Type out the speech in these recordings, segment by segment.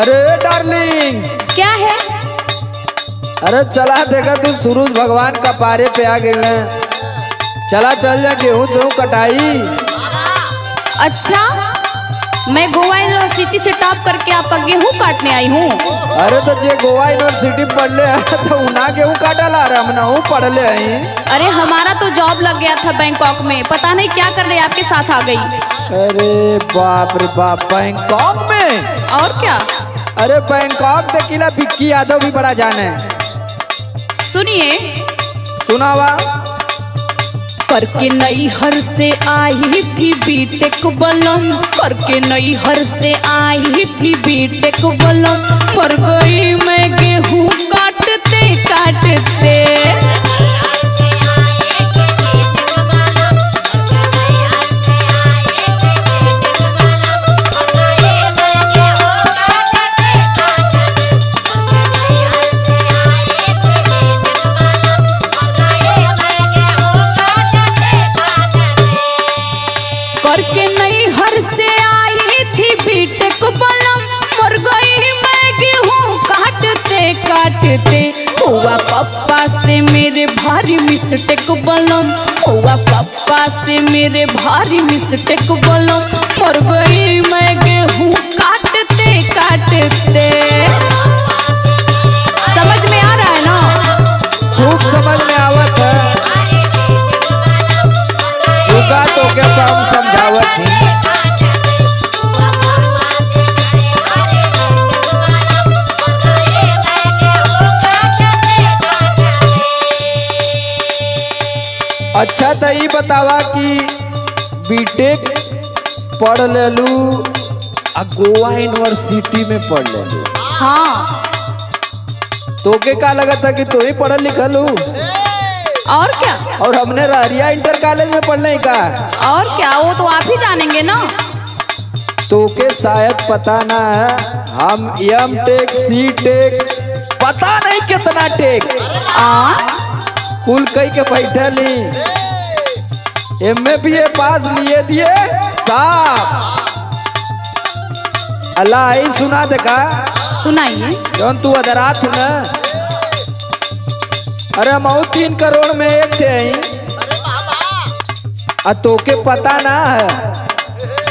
अरे डार्लिंग, क्या है? अरे चला देखा तू सूरज भगवान का पारे पे आ गए। चला चल जा गेहूं जो कटाई। अच्छा, मैं गोवा यूनिवर्सिटी से टॉप करके आपका गेहूं काटने आई हूँ। अरे तो जे गोवा यूनिवर्सिटी पढ़ ले तो उना गेहूं काटा ला रहा हम ना पढ़ ले आई। अरे हमारा तो जॉब लग गया था बैंकॉक में, पता नहीं क्या कर रहे आपके साथ आ गई। अरे बाप रे बाप, बैंकॉक में? और क्या? अरे बैंकॉक देखिला विक्की यादव भी बड़ा जाने। सुनिए, सुनावा। करके नैहर से आई थी बीटेक बलम, करके नैहर से आई थी बीटेक बलम, पर गई मैं गेहूं काटते काटते। करके नैहर से आई थी बीटेक बलम, मर गई मैं गेहूं काटते काटते। हुआ पप्पा से मेरे भारी मिस्टेक बलम, हुआ पप्पा से मेरे भारी मिस्टेक बलम, मर गई मैं गेहूं काटते काटते। समझ में आ रहा है ना? खूब समझ में आवत है। रुका तो क्या हम समझावत थी। अच्छा तो ये बतावा कि बीटेक पढ़ लेलू आ गोवा यूनिवर्सिटी में पढ़ लेलू। हाँ, तोके का लगा था कि तू ही पढ़ल लिखल हूँ? और क्या? और हमने रारिया इंटर कॉलेज में पढ़ने का। और क्या, वो तो आप ही जानेंगे ना। तोके शायद पता ना है, हम एम टेक सी टेक पता नहीं कितना टेक कुल कई के बैठली। MA पास लिए दिए साहब। अल्लाह ही सुना देखा। सुनाइए। जौन तू अदरात न, अरे मऊ 3 करोड़ में एक थे। तोके पता ना है,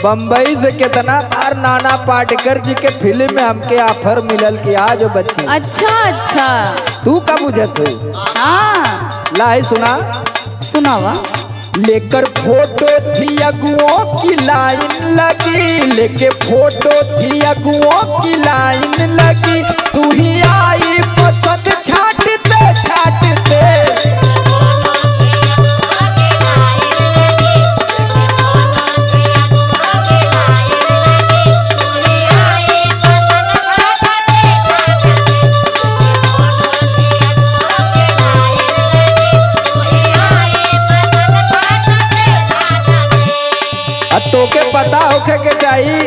बम्बई से कितना बार नाना पाटेकर जी के फिल्म में हमके ऑफर मिलल कि आज बच्ची। अच्छा अच्छा, तू कब बुझत हो? हाँ, लाई सुना। सुनावा। लेकर फोटो थी अगुओं की लाइन लगी, लेके फोटो थी अगुओं की लाइन लगी, तू ही आई पसंद छाटते छाटते। तोके पता होके के चाहिए,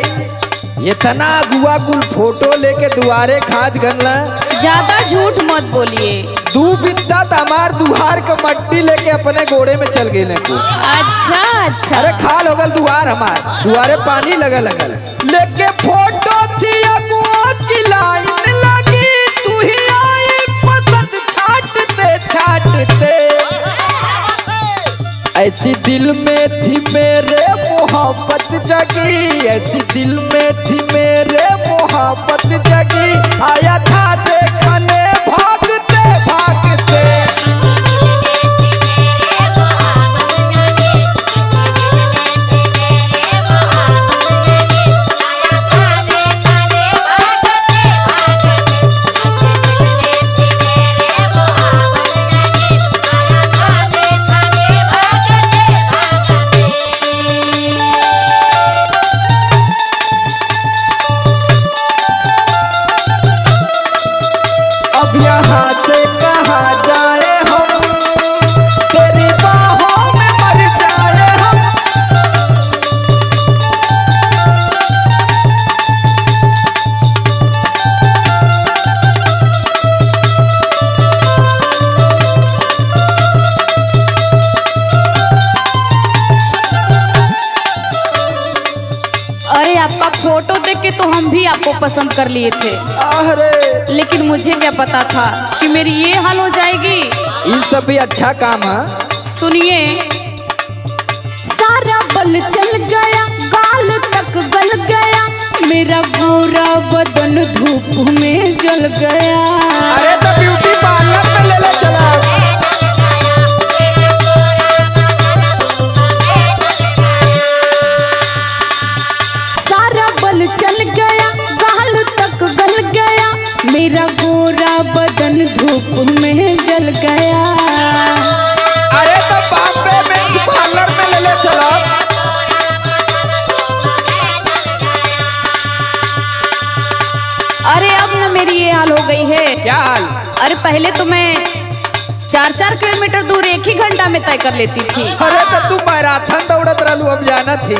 इतना गुआ कुल फोटो लेके दुआरे खाज गनला। ज्यादा झूठ मत बोलिए। दू बिद्दा हमार दुहार का मट्टी लेके अपने घोड़े में चल गए को। अच्छा अच्छा। अरे खाल हो गल दुआर, हमार दुआरे पानी लगल लगल। लेके फोटो थी अगुओं की लाइन लगी, तू ही आई पसंद छाटते छाटते। ऐसी दिल में थी मेरे मोहब्बत जगी, ऐसी दिल में थी मेरे मोहब्बत जगी, आया था देखने भागते भागते। फोटो देख के तो हम भी आपको पसंद कर लिए थे, अरे लेकिन मुझे क्या पता था कि मेरी ये हाल हो जाएगी। ये सब भी अच्छा काम है। सुनिए, सारा बल चल गया, गाल तक गल गया, मेरा गोरा बदन धूप में जल गया। अरे तो ब्यूटी पार्लर में ले ले चला। सारा बल चल गया, गाल तक गल गया, मेरा गोरा बदन धूप में जल गया। अरे तो बॉम्बे मेंस पार्लर में ले ले चला। अरे अब ना मेरी ये हाल हो गई है। क्या हाल? अरे पहले तो मैं 4-4 किलोमीटर दूर एक ही घंटा में तय कर लेती थी। अरे तो तू मैराथन दौड़त रहलू, अब जाना थी।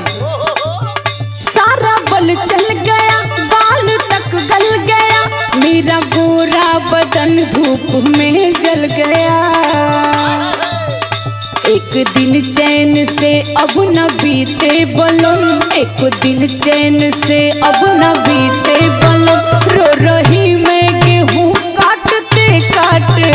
सारा बल चल गया, बाल तक गल गया, मेरा गोरा बदन धूप में जल गया। एक दिन चैन से अब न बीते बलम, एक दिन चैन से अब न बीते बलम, रो रही मैं गेहूं काटते काटते।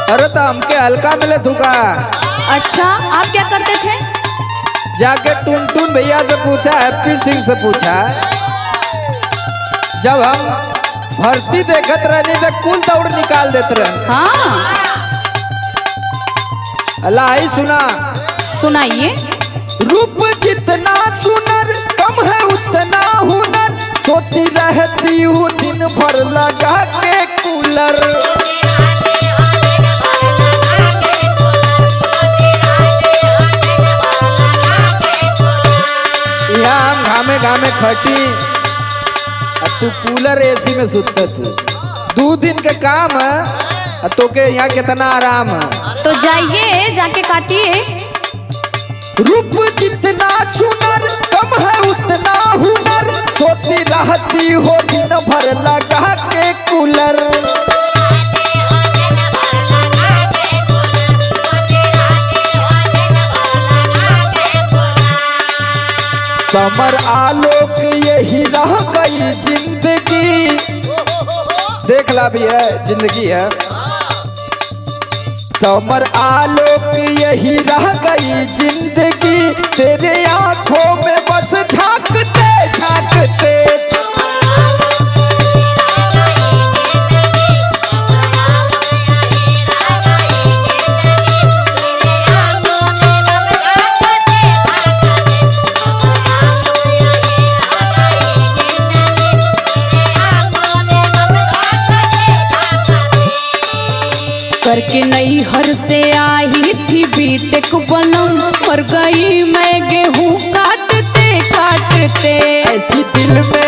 अरे तो हमके हल्का मिले थूका। अच्छा, आप क्या करते थे? जाके टुनटुन भैया से पूछा, हैप्पी सिंह से पूछा। जब हम भर्ती देखत रहनी तो कुल दौड़ निकाल देते रहे। हाँ, अल्लाह ही सुना। सुनाइए। रूप जितना सुनर कम है उतना हुनर, सोती रहती हूँ दिन भर लगा के कूलर। यहाँ हम घामे घामे खटी, तू कूलर एसी में सुतता। तू 2 दिन के काम है, तो के यहाँ कितना आराम है। तो जाइए, जाके काटिए। रूप जितना सुनर कम है उतना हुनर, सोती रहती हो दिन भर लगा के कूलर। समर आलोक यही रह गई जिंदगी, देख ला भी है जिंदगी है। समर आलोक यही रह गई जिंदगी, तेरे आंखों में बस झांकते झांकते। करके नई हर से आई थी बीटेक बनम, मर गई मैं गेहूं काटते काटते। ऐसी दिल में